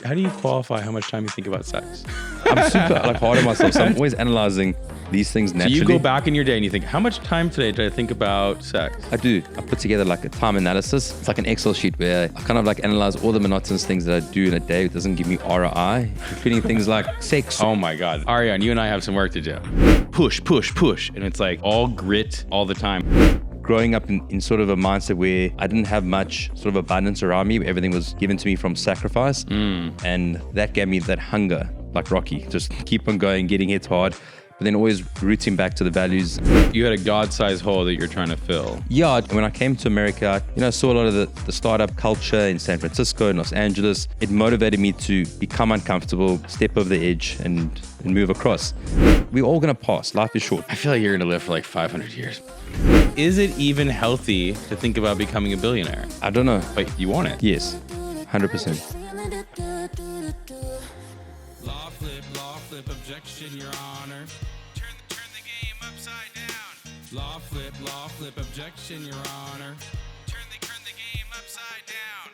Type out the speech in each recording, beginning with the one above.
How do you qualify how much time you think about sex? I'm super hard on myself, so I'm always analyzing these things So naturally. you go back in your day and you think, how much time today did I think about sex? I do. I put together like a time analysis. It's like an Excel sheet where I kind of like analyze all the monotonous things that I do in a day. It doesn't give me ROI, including things like sex. Oh my God. Ariane, you and I have some work to do. Push, push, push. And it's like all grit all the time. Growing up in sort of a mindset where I didn't have much sort of abundance around me, everything was given to me from sacrifice. And that gave me that hunger, like Rocky, just keep on going, getting hit hard, but then always rooting back to the values. You had a God-sized hole that you're trying to fill. Yeah, when I came to America, I saw a lot of the startup culture in San Francisco and Los Angeles. It motivated me to become uncomfortable, step over the edge and move across. We're all gonna pass, life is short. I feel like you're gonna live for like 500 years. Is it even healthy to think about becoming a billionaire? I don't know. But you want it. Yes, 100%. Law flip, objection, your honor. Turn the game upside down. Law flip, objection, your honor. Turn the game upside down.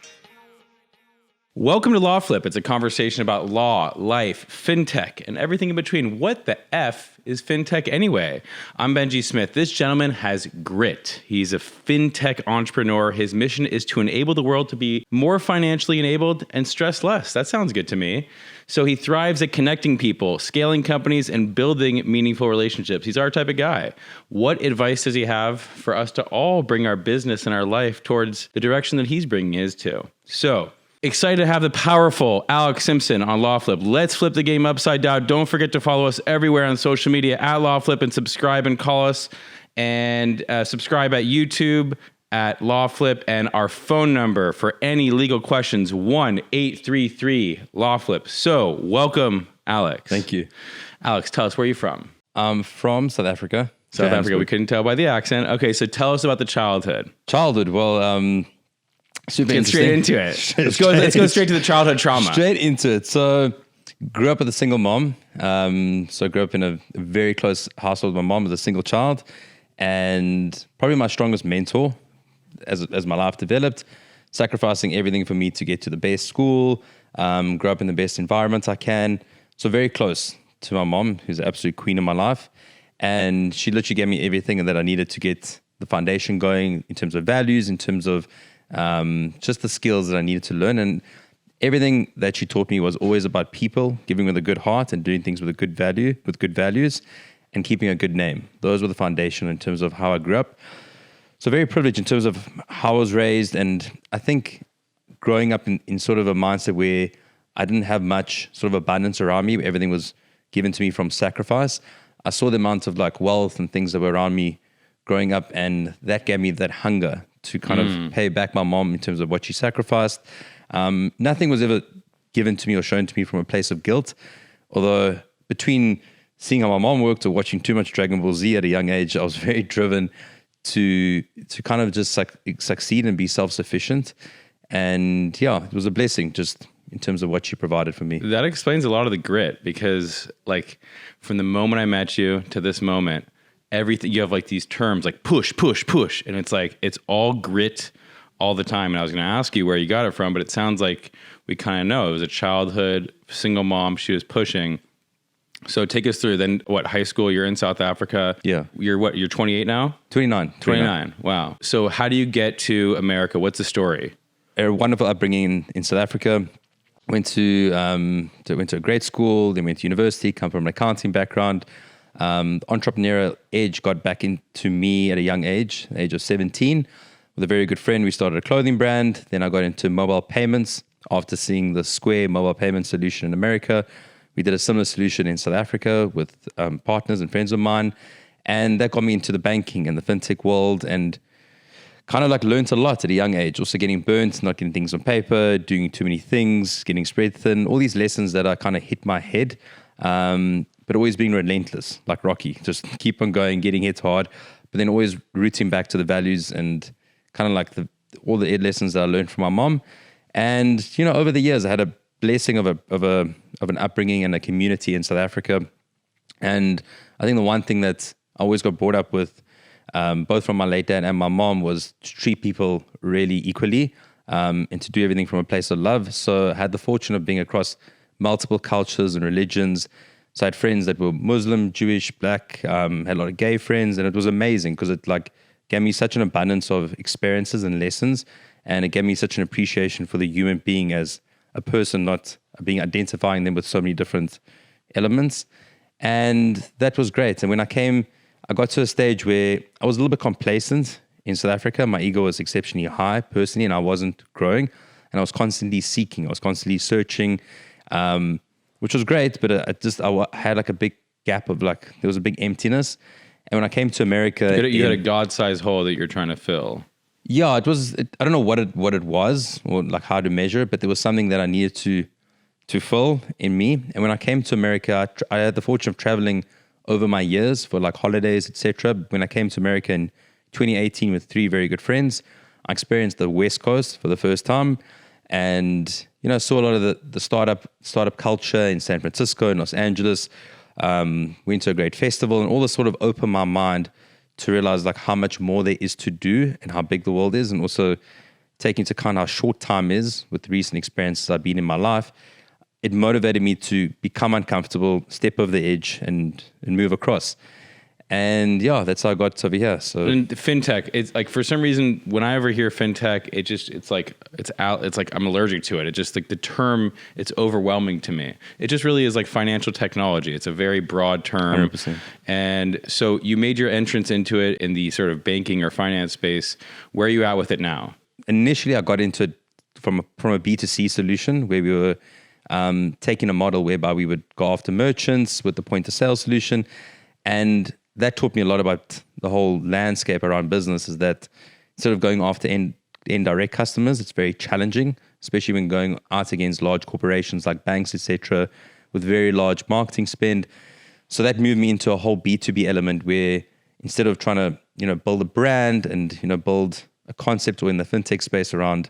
Welcome to Law Flip. It's a conversation about law, life, fintech, and everything in between. What the F is fintech anyway? I'm Benji Smith. This gentleman has grit. He's a fintech entrepreneur. His mission is to enable the world to be more financially enabled and stress less. That sounds good to me. So he thrives at connecting people, scaling companies, and building meaningful relationships. He's our type of guy. What advice does he have for us to all bring our business and our life towards the direction that he's bringing his to? So, excited to have the powerful Alex Simpson on Law Flip. Let's flip the game upside down. Don't forget to follow us everywhere on social media at Law Flip and subscribe and call us and subscribe at YouTube at Law Flip, and our phone number for any legal questions, 1-833-LAW FLIP. So welcome, Alex. Thank you. Alex, tell us, where are you from? I'm from South Africa. South Africa. We couldn't tell by the accent. Okay, so tell us about the childhood. Childhood, well, super Get straight into it. Let's go straight to the childhood trauma. Straight into it. So, grew up with a single mom. So, grew up in a very close household. My mom was a single child, and probably my strongest mentor as my life developed, sacrificing everything for me to get to the best school, grow up in the best environment I can. So, very close to my mom, who's the absolute queen of my life. And she literally gave me everything that I needed to get the foundation going in terms of values, in terms of just the skills that I needed to learn. And everything that she taught me was always about people, giving with a good heart and doing things with a good value, with good values, and keeping a good name. Those were the foundation in terms of how I grew up. So very privileged in terms of how I was raised. And I think growing up in sort of a mindset where I didn't have much sort of abundance around me, everything was given to me from sacrifice. I saw the amount of like wealth and things that were around me growing up, and that gave me that hunger to kind of pay back my mom in terms of what she sacrificed. Nothing was ever given to me or shown to me from a place of guilt. Although between seeing how my mom worked or watching too much Dragon Ball Z at a young age, I was very driven to kind of just succeed and be self-sufficient. And yeah, it was a blessing just in terms of what she provided for me. That explains a lot of the grit, because like from the moment I met you to this moment, everything, you have like these terms like push, push, push. And it's like, it's all grit all the time. And I was going to ask you where you got it from, but it sounds like we kind of know. It was a childhood single mom. She was pushing. So take us through then. What, high school? You're in South Africa. Yeah. You're what? You're 28 now? 29. Wow. So how do you get to America? What's the story? A wonderful upbringing in South Africa. Went to a great school, then went to university, come from an accounting background. Entrepreneurial edge got back into me at a young age, the age of 17. With a very good friend, we started a clothing brand. Then I got into mobile payments after seeing the Square mobile payment solution in America. We did a similar solution in South Africa with partners and friends of mine. And that got me into the banking and the fintech world, and kind of like learned a lot at a young age. Also getting burnt, not getting things on paper, doing too many things, getting spread thin. All these lessons that I kind of hit my head. But always being relentless, like Rocky. Just keep on going, getting hit hard, but then always rooting back to the values and kind of like all the lessons that I learned from my mom. And over the years, I had a blessing of an upbringing and a community in South Africa. And I think the one thing that I always got brought up with, both from my late dad and my mom, was to treat people really equally. and to do everything from a place of love. So I had the fortune of being across multiple cultures and religions. So I had friends that were Muslim, Jewish, black, had a lot of gay friends, and it was amazing because it like gave me such an abundance of experiences and lessons, and it gave me such an appreciation for the human being as a person, not being identifying them with so many different elements. And that was great. And when I got to a stage where I was a little bit complacent in South Africa. My ego was exceptionally high personally, and I wasn't growing. And I was constantly seeking. I was constantly searching, which was great. But I had like a big gap of like, there was a big emptiness. And when I came to America, You had a God-sized hole that you're trying to fill. yeah, I don't know what it was or like how to measure it, but there was something that I needed to fill in me. And when I came to America, I had the fortune of traveling over my years for like holidays, etc. When I came to America in 2018 with 3 very good friends, I experienced the West Coast for the first time, and saw a lot of the startup culture in San Francisco and Los Angeles. Went to a great festival, and all this sort of opened my mind to realize like how much more there is to do and how big the world is, and also take into account how short time is with the recent experiences I've been in my life. It motivated me to become uncomfortable, step over the edge, and move across. And yeah, that's how I got over here. So And fintech, it's like for some reason when I ever hear fintech, it's like I'm allergic to it. It just like the term, it's overwhelming to me. It just really is like financial technology. It's a very broad term. 100%. And so you made your entrance into it in the sort of banking or finance space. Where are you at with it now? initially, I got into it from a B2C solution where we were taking a model whereby we would go after merchants with the point of sale solution. And that taught me a lot about the whole landscape around business, is that instead of going after indirect customers, it's very challenging, especially when going out against large corporations like banks, etc., with very large marketing spend. So that moved me into a whole B2B element where instead of trying to, build a brand and, build a concept or in the fintech space around,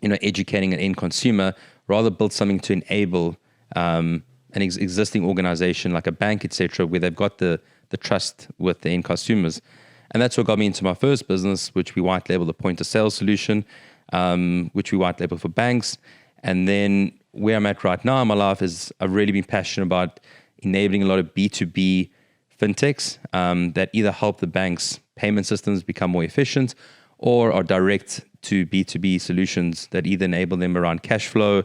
educating an end consumer, rather build something to enable an existing organization like a bank, etc., where they've got the trust with the end consumers. And that's what got me into my first business, which we white label the point of sale solution, which we white label for banks. And then where I'm at right now in my life is I've really been passionate about enabling a lot of B2B fintechs that either help the bank's payment systems become more efficient or are direct to B2B solutions that either enable them around cash flow,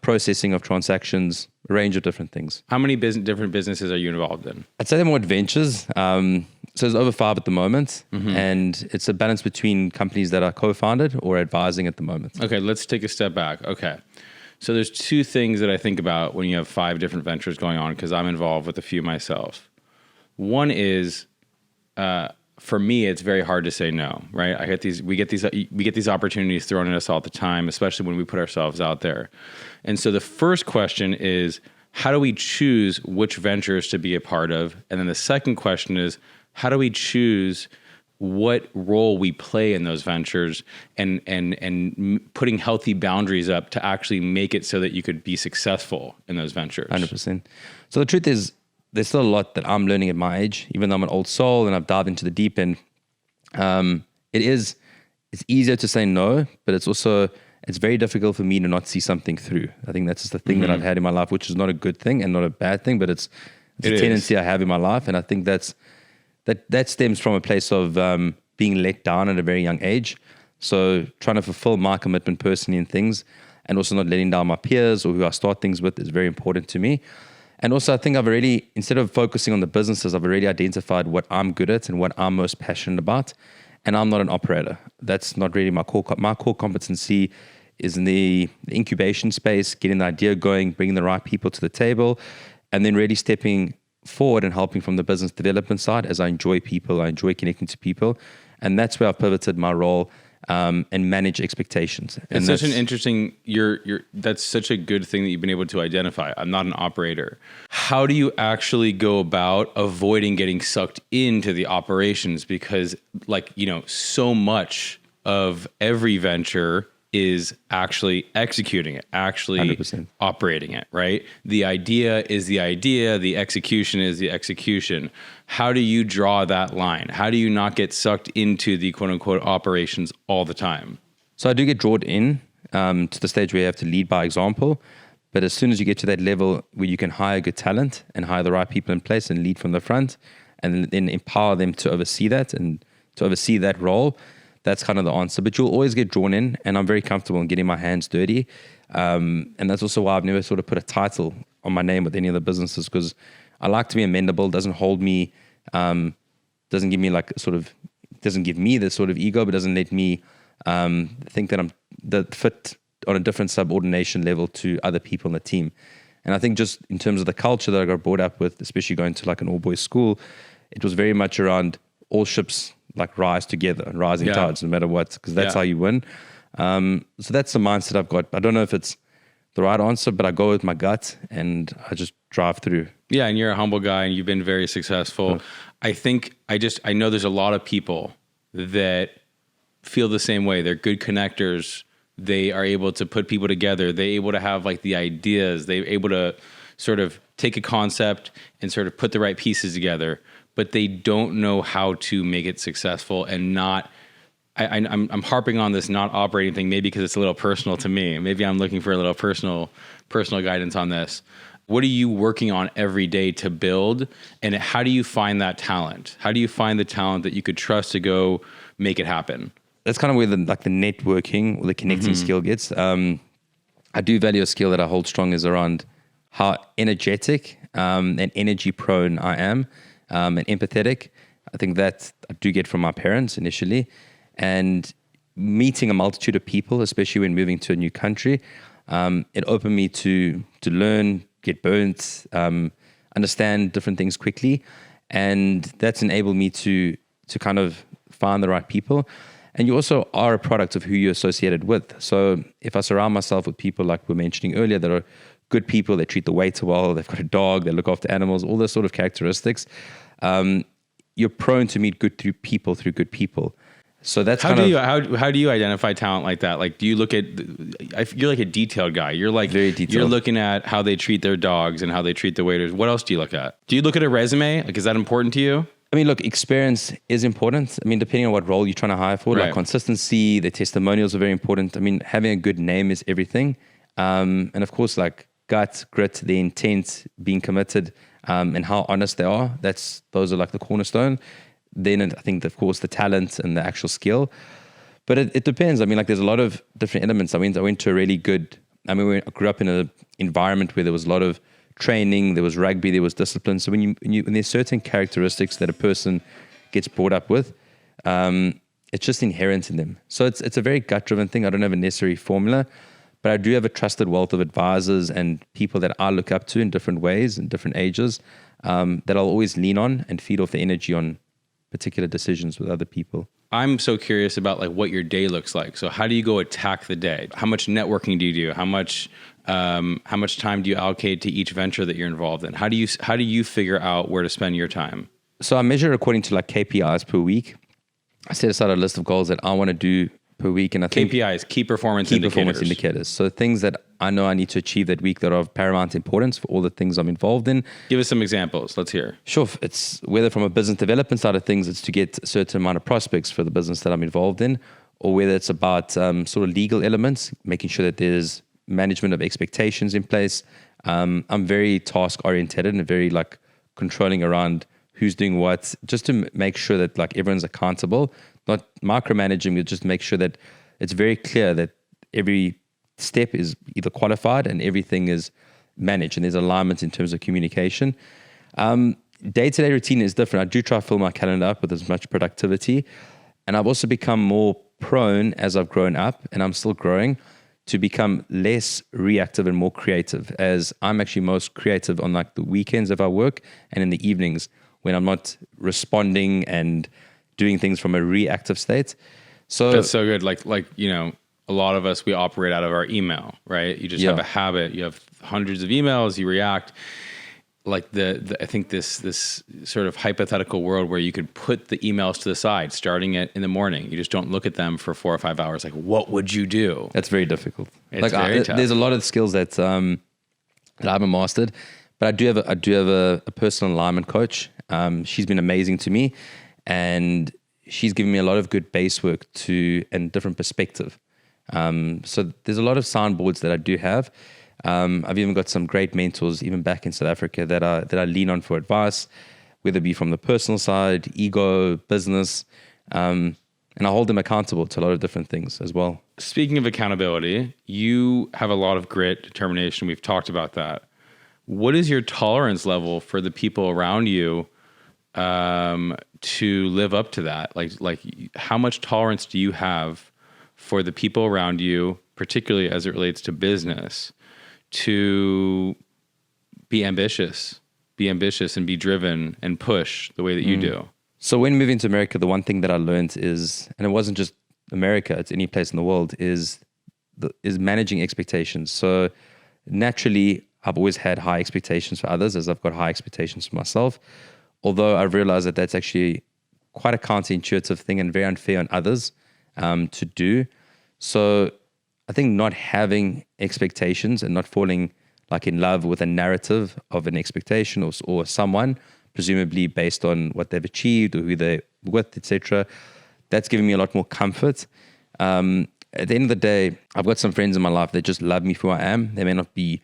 processing of transactions, a range of different things. How many different businesses are you involved in? I'd say they're more adventures. So there's over 5 at the moment, and it's a balance between companies that are co-founded or advising at the moment. Okay, let's take a step back. Okay. So there's 2 things that I think about when you have 5 different ventures going on, because I'm involved with a few myself. One is, for me, it's very hard to say no, right? We get these opportunities thrown at us all the time, especially when we put ourselves out there. And so the first question is, how do we choose which ventures to be a part of? And then the second question is, how do we choose what role we play in those ventures and putting healthy boundaries up to actually make it so that you could be successful in those ventures? 100%. So the truth is, there's still a lot that I'm learning at my age, even though I'm an old soul and I've dived into the deep end. It's easier to say no, but it's very difficult for me to not see something through. I think that's just the thing that I've had in my life, which is not a good thing and not a bad thing, but it's a tendency I have in my life. And I think that stems from a place of being let down at a very young age. So trying to fulfill my commitment personally in things and also not letting down my peers or who I start things with is very important to me. And also I think instead of focusing on the businesses, I've already identified what I'm good at and what I'm most passionate about. And I'm not an operator. That's not really my core. My core competency is in the incubation space, getting the idea going, bringing the right people to the table, and then really stepping forward and helping from the business development side as I enjoy people, I enjoy connecting to people. And that's where I've pivoted my role and manage expectations. And it's such an interesting, that's such a good thing that you've been able to identify. I'm not an operator. How do you actually go about avoiding getting sucked into the operations? Because so much of every venture is actually executing it, actually 100%. Operating it, right? The idea is the idea, the execution is the execution. How do you draw that line? How do you not get sucked into the quote unquote operations all the time? So I do get drawn in to the stage where you have to lead by example. But as soon as you get to that level where you can hire good talent and hire the right people in place and lead from the front and then empower them to oversee that and to oversee that role, that's kind of the answer. But you'll always get drawn in, and I'm very comfortable in getting my hands dirty. And that's also why I've never sort of put a title on my name with any of the businesses, because I like to be amendable, doesn't hold me, doesn't give me doesn't give me the sort of ego, but doesn't let me think that I'm the fit on a different subordination level to other people in the team. And I think just in terms of the culture that I got brought up with, especially going to like an all-boys school, it was very much around all ships like rise together and rising tides no matter what, because that's how you win. So that's the mindset I've got. I don't know if it's the right answer, but I go with my gut and I just drive through. Yeah, and you're a humble guy and you've been very successful. I think I know there's a lot of people that feel the same way. They're good connectors. They are able to put people together. They're able to have like the ideas. They're able to sort of take a concept and sort of put the right pieces together, but they don't know how to make it successful and not. I'm harping on this not operating thing, maybe because it's a little personal to me. Maybe I'm looking for a little personal guidance on this. What are you working on every day to build? And how do you find that talent? How do you find the talent that you could trust to go make it happen? That's kind of where the networking or the connecting skill gets. I do value a skill that I hold strong is around how energetic and energy prone I am and empathetic. I think that I do get from my parents initially. And meeting a multitude of people, especially when moving to a new country, it opened me to learn, get burnt, understand different things quickly. And that's enabled me to kind of find the right people. And you also are a product of who you're associated with. So if I surround myself with people like we were mentioning earlier that are good people, they treat the waiter well, they've got a dog, they look after animals, all those sort of characteristics, you're prone to meet good good people. So that's how do you identify talent like that? Like, do you look at? You're like a detailed guy. You're like very detailed. You're looking at how they treat their dogs and how they treat the waiters. What else do you look at? Do you look at a resume? Like, is that important to you? I mean, look, experience is important. I mean, depending on what role you're trying to hire for, like consistency, the testimonials are very important. I mean, having a good name is everything. And of course, like gut, grit, the intent, being committed, and how honest they are. Those are like the cornerstone. Then I think, of course, the talent and the actual skill. But it depends. I mean, like there's a lot of different elements. I went to a really good, I grew up in an environment where there was a lot of training, there was rugby, there was discipline. So when there's certain characteristics that a person gets brought up with, it's just inherent in them. So it's a very gut-driven thing. I don't have a necessary formula, but I do have a trusted wealth of advisors and people that I look up to in different ways, in different ages, that I'll always lean on and feed off the energy on particular decisions with other people. I'm so curious about like what your day looks like. So how do you go attack the day? How much networking do you do? How much time do you allocate to each venture that you're involved in? How do you figure out where to spend your time? So I measure according to like KPIs per week. I set aside a list of goals that I want to do per week, and I think KPIs, key performance indicators. So things that I know I need to achieve that week that are of paramount importance for all the things I'm involved in. Give us some examples. Let's hear. Sure. It's whether from a business development side of things, it's to get a certain amount of prospects for the business that I'm involved in, or whether it's about sort of legal elements, making sure that there's management of expectations in place. I'm very task oriented and very like controlling around who's doing what, just to make sure that like everyone's accountable, not micromanaging, but just make sure that it's very clear that every step is either qualified and everything is managed and there's alignment in terms of communication. Day-to-day routine is different. I do try to fill my calendar up with as much productivity. And I've also become more prone as I've grown up, and I'm still growing, to become less reactive and more creative, as I'm actually most creative on like the weekends if I work and in the evenings when I'm not responding and doing things from a reactive state. So that's so good. Like, a lot of us, we operate out of our email, right? You just have a habit. You have hundreds of emails, you react. Like I think this sort of hypothetical world where you could put the emails to the side, starting it in the morning. You just don't look at them for 4 or 5 hours. Like, what would you do? That's very difficult. It's very tough. There's a lot of skills that I haven't mastered, but I do have a personal alignment coach. She's been amazing to me, and she's given me a lot of good base work and different perspective. So there's a lot of soundboards that I do have. I've even got some great mentors, even back in South Africa, that I lean on for advice, whether it be from the personal side, ego, business, and I hold them accountable to a lot of different things as well. Speaking of accountability, you have a lot of grit, determination. We've talked about that. What is your tolerance level for the people around you to live up to that? Like how much tolerance do you have for the people around you, particularly as it relates to business, to be ambitious and be driven and push the way that you do? So when moving to America, the one thing that I learned is, and it wasn't just America, it's any place in the world, is managing expectations. So naturally, I've always had high expectations for others, as I've got high expectations for myself. Although I've realized that that's actually quite a counterintuitive thing and very unfair on others to do. So I think not having expectations and not falling like in love with a narrative of an expectation or someone, presumably based on what they've achieved or who they're with, etc., that's given me a lot more comfort. At the end of the day, I've got some friends in my life that just love me for who I am. They may not be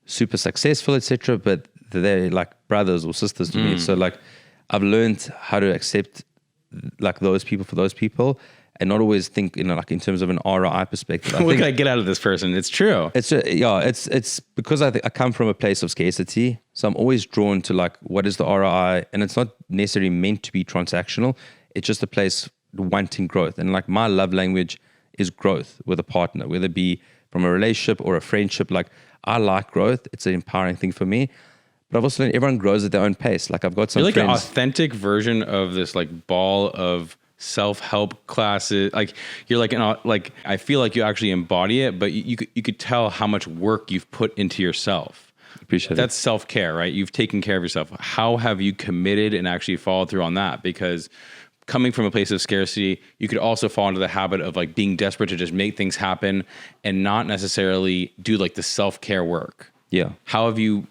super successful, etc., but they're like brothers or sisters to me. So like I've learned how to accept like those people for those people and not always think, like in terms of an ROI perspective. What can I get out of this person? It's true. It's because I come from a place of scarcity. So I'm always drawn to like, what is the ROI? And it's not necessarily meant to be transactional. It's just a place wanting growth. And like my love language is growth with a partner, whether it be from a relationship or a friendship. Like I like growth. It's an empowering thing for me. But I've also learned everyone grows at their own pace. Like I've got some You're like friends. an authentic version of this like ball of self-help classes. Like you're like I feel like you actually embody it, but you could tell how much work you've put into yourself. Appreciate That's self-care, right? You've taken care of yourself. How have you committed and actually followed through on that? Because coming from a place of scarcity, you could also fall into the habit of like being desperate to just make things happen and not necessarily do like the self-care work. Yeah. How have you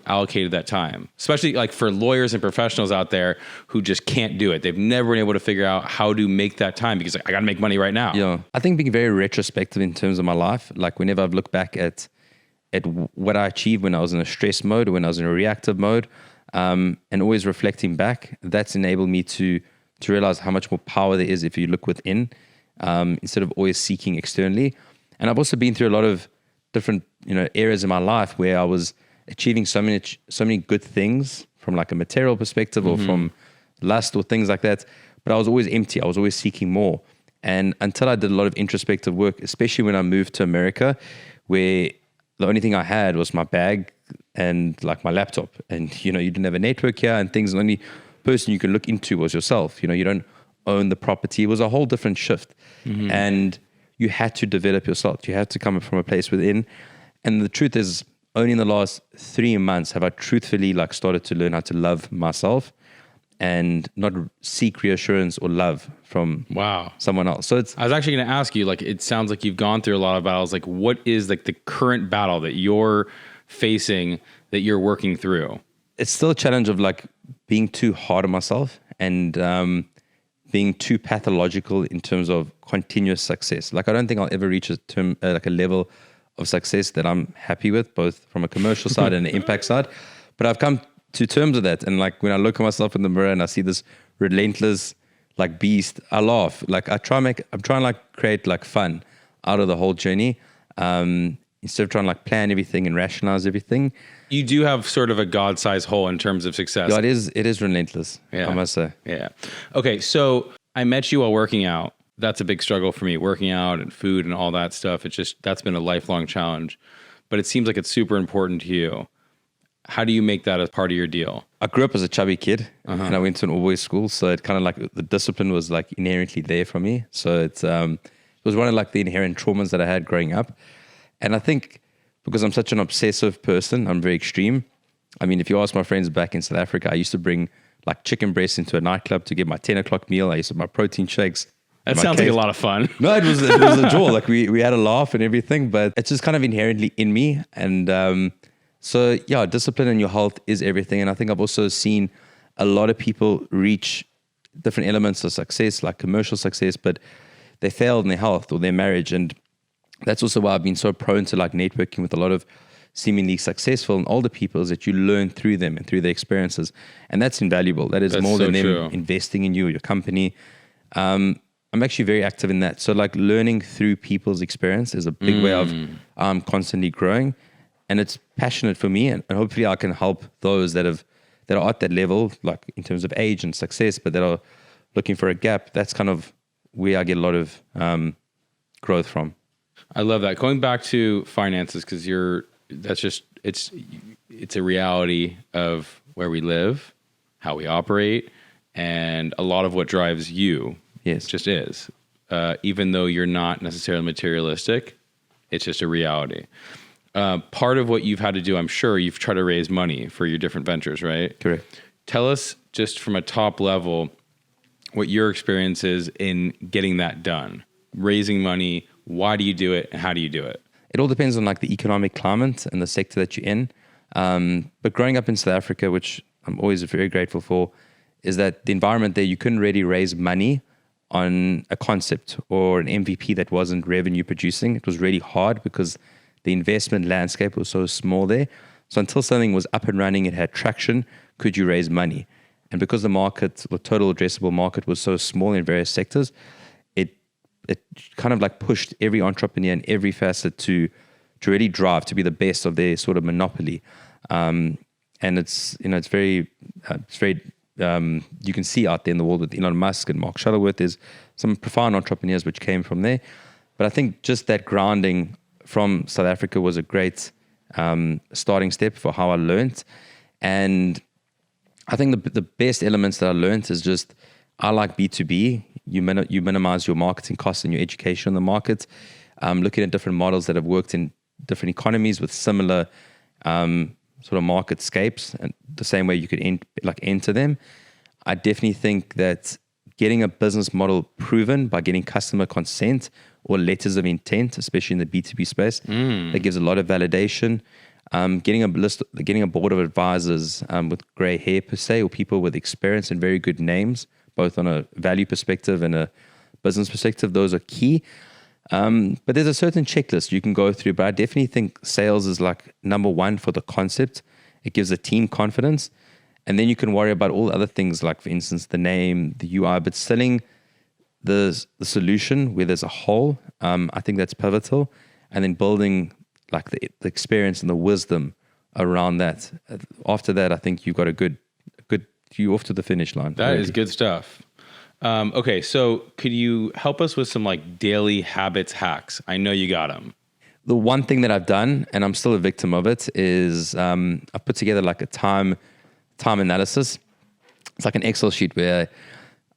allocated that time? Especially like for lawyers and professionals out there who just can't do it. They've never been able to figure out how to make that time because like, I got to make money right now. Yeah. I think being very retrospective in terms of my life, like whenever I've looked back at what I achieved when I was in a stress mode or when I was in a reactive mode, and always reflecting back, that's enabled me to realize how much more power there is if you look within, instead of always seeking externally. And I've also been through a lot of different areas in my life where I was achieving so many good things from like a material perspective or from lust or things like that, but I was always empty. I was always seeking more. And until I did a lot of introspective work, especially when I moved to America, where the only thing I had was my bag and like my laptop, and you didn't have a network here and things. The only person you could look into was yourself. You don't own the property. It was a whole different shift. And you had to develop yourself. You had to come from a place within. And the truth is, only in the last 3 months have I truthfully like started to learn how to love myself and not seek reassurance or love from someone else. So I was actually going to ask you, like, it sounds like you've gone through a lot of battles. Like, what is like the current battle that you're facing, that you're working through? It's still a challenge of like being too hard on myself and being too pathological in terms of continuous success. Like I don't think I'll ever reach like a level of success that I'm happy with, both from a commercial side and an impact side. But I've come to terms with that. And like when I look at myself in the mirror and I see this relentless like beast, I laugh. Like I'm trying to like create like fun out of the whole journey, instead of trying to like plan everything and rationalize everything. You do have sort of a God-sized hole in terms of success. Yeah, it is relentless, I must say. Yeah. Okay, so I met you while working out. That's a big struggle for me, working out and food and all that stuff. It's just, that's been a lifelong challenge. But it seems like it's super important to you. How do you make that a part of your deal? I grew up as a chubby kid and I went to an all-boys school. So it kind of like the discipline was like inherently there for me. So it was one of like the inherent traumas that I had growing up. And I think because I'm such an obsessive person, I'm very extreme. I mean, if you ask my friends back in South Africa, I used to bring like chicken breasts into a nightclub to get my 10 o'clock meal. I used to have my protein shakes. That sounds like a lot of fun. No, it was a joy. Like we had a laugh and everything, but it's just kind of inherently in me. And so yeah, discipline in your health is everything. And I think I've also seen a lot of people reach different elements of success, like commercial success, but they failed in their health or their marriage. And that's also why I've been so prone to like networking with a lot of seemingly successful and older people, is that you learn through them and through their experiences. And that's invaluable. That is That's more so than them true. investing in you or your company. I'm actually very active in that. So like learning through people's experience is a big way of constantly growing. And it's passionate for me. And hopefully I can help those that are at that level, like in terms of age and success, but that are looking for a gap. That's kind of where I get a lot of growth from. I love that. Going back to finances, because it's a reality of where we live, how we operate, and a lot of what drives you. Yes. Just is. Even though you're not necessarily materialistic, it's just a reality. Part of what you've had to do, I'm sure, you've tried to raise money for your different ventures, right? Correct. Tell us just from a top level what your experience is in getting that done. Raising money, why do you do it, and how do you do it? It all depends on like the economic climate and the sector that you're in. But growing up in South Africa, which I'm always very grateful for, is that the environment there, you couldn't really raise money on a concept or an MVP that wasn't revenue producing. It was really hard because the investment landscape was so small there. So until something was up and running, it had traction, could you raise money? And because the market, the total addressable market was so small in various sectors, it kind of like pushed every entrepreneur in every facet to really drive to be the best of their sort of monopoly. And it's very you can see out there in the world with Elon Musk and Mark Shuttleworth, there's some profound entrepreneurs which came from there. But I think just that grounding from South Africa was a great starting step for how I learned. And I think the best elements that I learned is just, I like B2B. You minimize your marketing costs and your education in the market. Looking at different models that have worked in different economies with similar sort of market scapes, and the same way you could enter them. I definitely think that getting a business model proven by getting customer consent or letters of intent, especially in the B2B space, that gives a lot of validation. Getting a board of advisors with gray hair per se, or people with experience and very good names, both on a value perspective and a business perspective, those are key. But there's a certain checklist you can go through, but I definitely think sales is like number one for the concept. It gives a team confidence, and then you can worry about all other things, like for instance, the name, the UI, but selling the solution where there's a hole, I think that's pivotal. And then building like the experience and the wisdom around that. After that, I think you've got you're off to the finish line. That is good stuff. Okay, so could you help us with some like daily habits hacks? I know you got them. The one thing that I've done, and I'm still a victim of it, is I've put together like a time analysis. It's like an Excel sheet where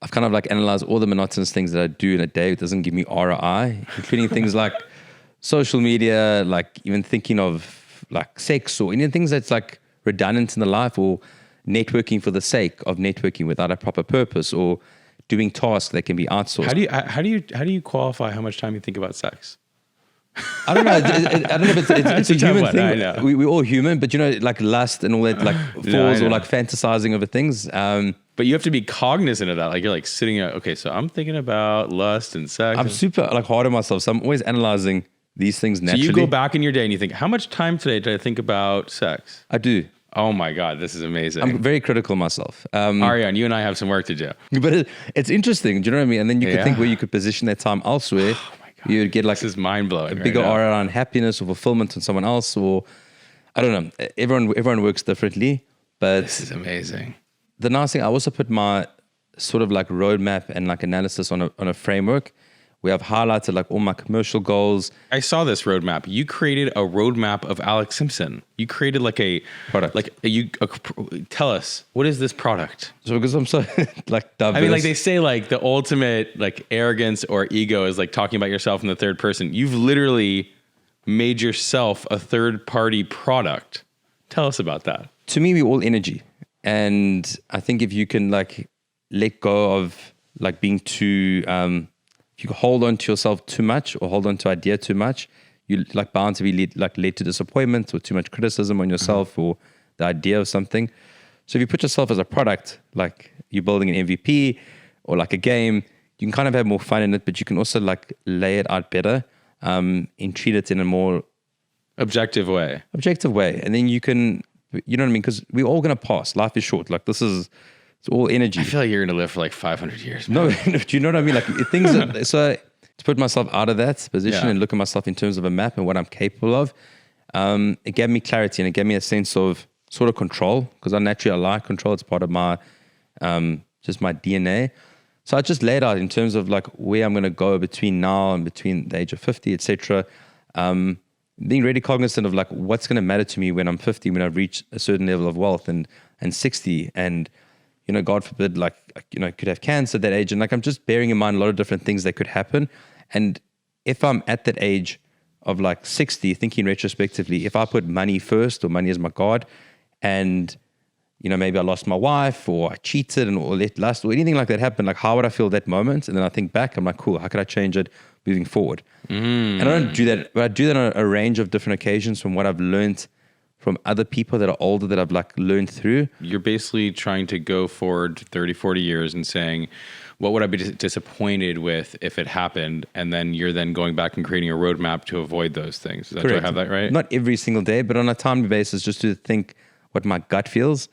I've kind of like analyzed all the monotonous things that I do in a day. It doesn't give me ROI, including things like social media, like even thinking of like sex, or any things that's like redundant in the life, or networking for the sake of networking without a proper purpose, or doing tasks that can be outsourced. How do you qualify how much time you think about sex? I don't know. I don't know if it's a a tough human one, thing. I know. We're all human, but like lust and all that, like falls know. or like fantasizing over things. But you have to be cognizant of that. Like you're like sitting at, okay, so I'm thinking about lust and sex. I'm super like hard on myself, so I'm always analyzing these things naturally. So you go back in your day and you think, how much time today did I think about sex? I do. Oh my God, this is amazing. I'm very critical of myself. Ariane, you and I have some work to do. But it's interesting. Do you know what I mean? And then you could think Yeah. where you could position that time elsewhere. Oh my God. You'd get like This is mind blowing. bigger ROI on happiness or fulfillment on someone else, or I don't know. Everyone works differently, but This is amazing. the nice thing, I also put my sort of like roadmap and like analysis on a framework. We have highlighted like all my commercial goals. I saw this roadmap. You created a roadmap of Alex Simpson. You created like a Product. Tell us, what is this product? So because I'm so like diverse. I mean, like they say, like the ultimate like arrogance or ego is like talking about yourself in the third person. You've literally made yourself a third party product. Tell us about that. To me, we're all energy. And I think if you can like let go of like being too, if you hold on to yourself too much or hold on to idea too much, you like bound to be led to disappointment or too much criticism on yourself or the idea of something. So if you put yourself as a product, like you're building an MVP or like a game, you can kind of have more fun in it, but you can also like lay it out better. and treat it in a more Objective way. objective way. And then you can, you know what I mean? Because we're all going to pass. Life is short. Like it's all energy. I feel like you're going to live for like 500 years. Man. No, do you know what I mean? Like things are, so to put myself out of that position Yeah. and look at myself in terms of a map and what I'm capable of, it gave me clarity and it gave me a sense of sort of control because I like control. It's part of my, just my DNA. So I just laid out in terms of like where I'm going to go between now and between the age of 50, etc. Being really cognizant of like what's going to matter to me when I'm 50, when I've reached a certain level of wealth and 60 and, you know, God forbid, like, you know, could have cancer at that age. And like, I'm just bearing in mind a lot of different things that could happen. And if I'm at that age of like 60, thinking retrospectively, if I put money first or money as my God and, you know, maybe I lost my wife or I cheated and or let lust or anything like that happen, like how would I feel that moment? And then I think back, I'm like, cool, how could I change it moving forward? And I don't do that, but I do that on a range of different occasions from what I've learned from other people that are older that I've like learned through. You're basically trying to go forward 30, 40 years and saying, what would I be disappointed with if it happened? And then you're then going back and creating a roadmap to avoid those things. Do I have that right? Not every single day, but on a timely basis, just to think what my gut feels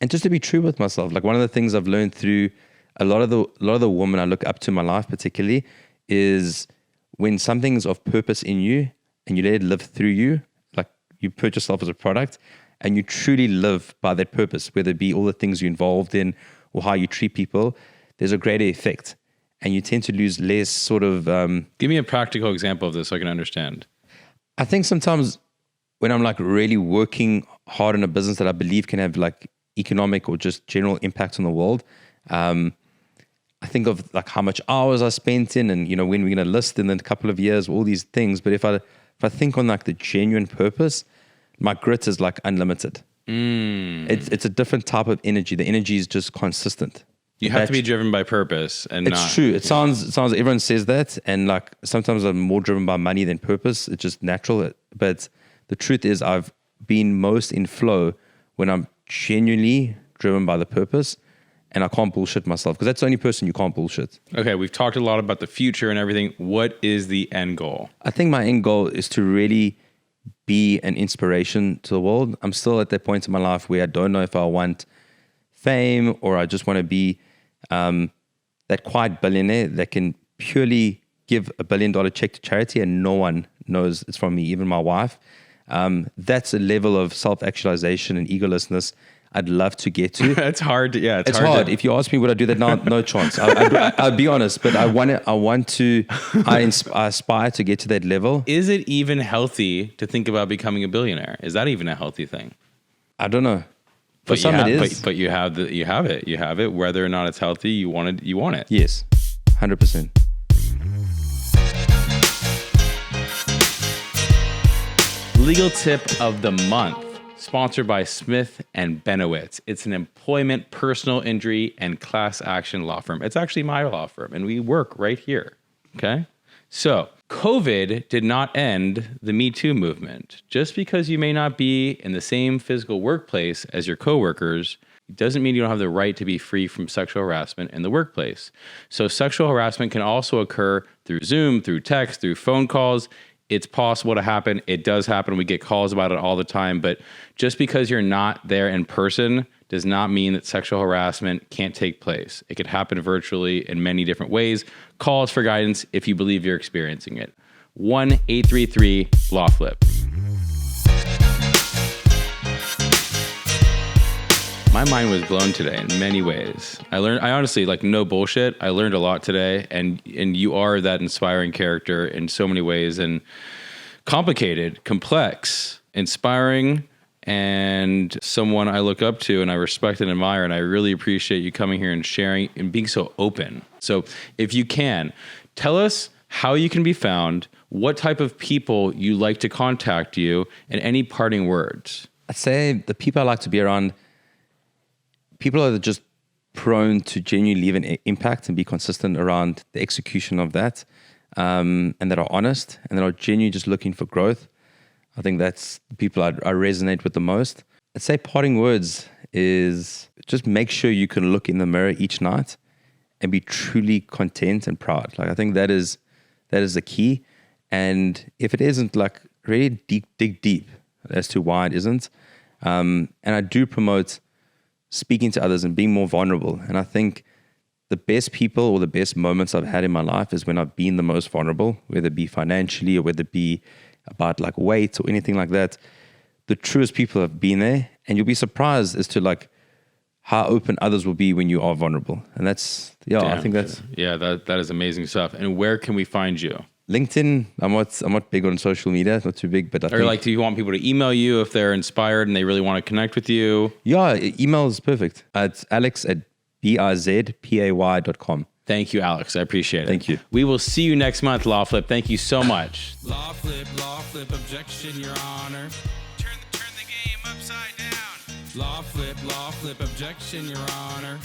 and just to be true with myself. Like one of the things I've learned through a lot of the women I look up to in my life particularly is when something's of purpose in you and you let it live through you, like you put yourself as a product and you truly live by that purpose, whether it be all the things you're involved in or how you treat people, there's a greater effect. And you tend to lose less sort of... Give me a practical example of this so I can understand. I think sometimes when I'm like really working hard in a business that I believe can have like economic or just general impact on the world, I think of like how much hours I spent in and, you know, when we're going to list in a couple of years, all these things. But if I think on like the genuine purpose, my grit is like unlimited. It's a different type of energy. The energy is just consistent. You have to be driven by purpose and It's true. It sounds, everyone says that. And like sometimes I'm more driven by money than purpose. It's just natural. But the truth is I've been most in flow when I'm genuinely driven by the purpose. And I can't bullshit myself because that's the only person you can't bullshit. Okay, we've talked a lot about the future and everything. What is the end goal? I think my end goal is to really be an inspiration to the world. I'm still at that point in my life where I don't know if I want fame or I just want to be that quiet billionaire that can purely give $1 billion check to charity and no one knows it's from me, even my wife. That's a level of self-actualization and egolessness I'd love to get to. It's hard. It's hard. If you ask me would I do that now, no chance. I'll be honest, but I aspire to get to that level. Is it even healthy to think about becoming a billionaire? Is that even a healthy thing? I don't know. For But some it is. But you have it. Whether or not it's healthy, you want it. Yes, 100%. Legal tip of the month, sponsored by Smith and Benowitz. It's an employment, personal injury, and class action law firm. It's actually my law firm, and we work right here. Okay? So, COVID did not end the Me Too movement. Just because you may not be in the same physical workplace as your coworkers doesn't mean you don't have the right to be free from sexual harassment in the workplace. So sexual harassment can also occur through Zoom, through text, through phone calls. It's possible to happen. It does happen. We get calls about it all the time. But just because you're not there in person does not mean that sexual harassment can't take place. It could happen virtually in many different ways. Call us for guidance if you believe you're experiencing it. 1-833-LAW-FLIP. My mind was blown today in many ways. I honestly, like, no bullshit. I learned a lot today, and you are that inspiring character in so many ways, and complicated, complex, inspiring, and someone I look up to and I respect and admire, and I really appreciate you coming here and sharing and being so open. So if you can, tell us how you can be found, what type of people you like to contact you, and any parting words. I'd say the people I like to be around, people are just prone to genuinely leave an impact and be consistent around the execution of that, and that are honest and that are genuinely just looking for growth. I think that's the people I resonate with the most. I'd say parting words is just make sure you can look in the mirror each night and be truly content and proud. Like, I think that is the key. And if it isn't, like, really dig deep as to why it isn't. And I do promote speaking to others and being more vulnerable. And I think the best people or the best moments I've had in my life is when I've been the most vulnerable, whether it be financially or whether it be about like weight or anything like that. The truest people have been there, and you'll be surprised as to like how open others will be when you are vulnerable. And that's, I think that's... Yeah, that is amazing stuff. And where can we find you? LinkedIn. I'm not big on social media, not too big, but I think... Or like, do you want people to email you if they're inspired and they really want to connect with you? Yeah, email is perfect. It's alex@bizpay.com. Thank you, Alex. I appreciate it. Thank you. We will see you next month, Law Flip. Thank you so much. Law flip, objection, Your Honor. Turn the game upside down. Law flip, objection, Your Honor.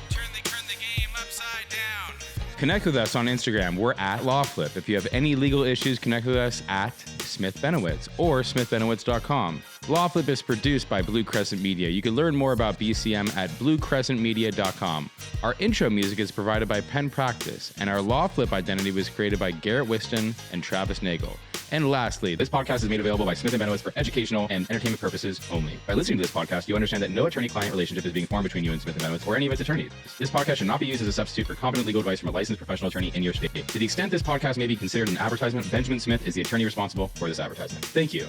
Turn the game upside down. Connect with us on Instagram. We're at LawFlip. If you have any legal issues, connect with us at Smith Benowitz or smithbenowitz.com. LawFlip is produced by Blue Crescent Media. You can learn more about BCM at bluecrescentmedia.com. Our intro music is provided by Penn Practice, and our LawFlip identity was created by Garrett Whiston and Travis Nagel. And lastly, this podcast is made available by Smith & Benowitz for educational and entertainment purposes only. By listening to this podcast, you understand that no attorney-client relationship is being formed between you and Smith & Benowitz or any of its attorneys. This podcast should not be used as a substitute for competent legal advice from a licensed professional attorney in your state. To the extent this podcast may be considered an advertisement, Benjamin Smith is the attorney responsible for this advertisement. Thank you.